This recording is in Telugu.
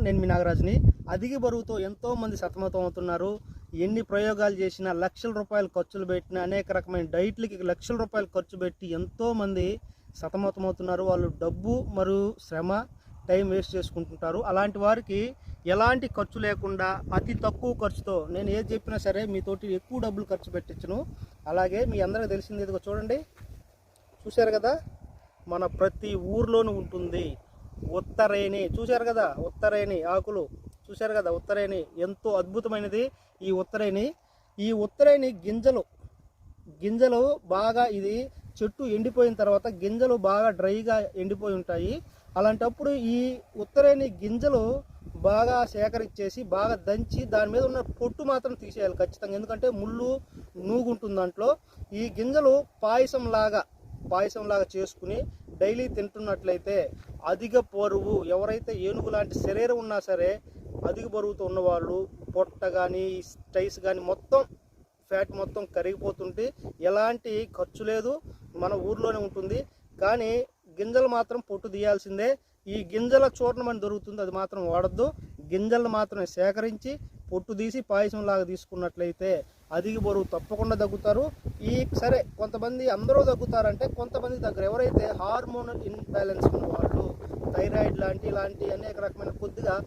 నేను మీ నాగరాజుని. అధిక బరువుతో ఎంతోమంది సతమతం అవుతున్నారు. ఎన్ని ప్రయోగాలు చేసినా, లక్షల రూపాయలు ఖర్చులు పెట్టినా, అనేక రకమైన డైట్లకి లక్షల రూపాయలు ఖర్చు పెట్టి ఎంతోమంది సతమతమవుతున్నారు. వాళ్ళు డబ్బు మరియు శ్రమ, టైం వేస్ట్ చేసుకుంటుంటారు. అలాంటి వారికి ఎలాంటి ఖర్చు లేకుండా అతి తక్కువ ఖర్చుతో నేను ఏది చెప్పినా సరే మీతోటి ఎక్కువ డబ్బులు ఖర్చు పెట్టించును. అలాగే మీ అందరికీ తెలిసింది ఇదిగో చూడండి, చూశారు కదా, మన ప్రతి ఊర్లోనూ ఉంటుంది ఉత్తరేణి. చూశారు కదా, ఉత్తరేణి ఆకులు చూశారు కదా, ఉత్తరేణి ఎంతో అద్భుతమైనది ఈ ఉత్తరేణి గింజలు బాగా, ఇది చెట్టు ఎండిపోయిన తర్వాత గింజలు బాగా డ్రైగా ఎండిపోయి ఉంటాయి. అలాంటప్పుడు ఈ ఉత్తరేణి గింజలు బాగా సేకరించేసి బాగా దంచి దాని మీద ఉన్న పొట్టు మాత్రం తీసేయాలి ఖచ్చితంగా, ఎందుకంటే ముళ్ళు నూగుంటుంది దాంట్లో. ఈ గింజలు పాయసంలాగా చేసుకుని డైలీ తింటున్నట్లయితే అధిక బరువు, ఎవరైతే ఏనుగు లాంటి శరీరం ఉన్నా సరే అధిక బరువుతో ఉన్నవాళ్ళు పొట్ట కానీ స్టైస్ కానీ మొత్తం ఫ్యాట్ మొత్తం కరిగిపోతుంటే ఎలాంటి ఖర్చు లేదు, మన ఊర్లోనే ఉంటుంది. కానీ గింజలు మాత్రం పొట్టు తీయాల్సిందే. ఈ గింజల చూర్ణం అని దొరుకుతుంది, అది మాత్రం వాడద్దు. గింజలను మాత్రమే సేకరించి పొట్టు తీసి పాయసంలాగా తీసుకున్నట్లయితే అధిక బరువు తప్పకుండా తగ్గుతారు. సరే, కొంతమంది అందరూ తగ్గుతారంటే కొంతమంది దగ్గర ఎవరైతే హార్మోనల్ ఇన్బ్యాలెన్స్ ఉన్న వాళ్ళు, థైరాయిడ్ ఇలాంటి అనేక రకమైన కొద్దిగా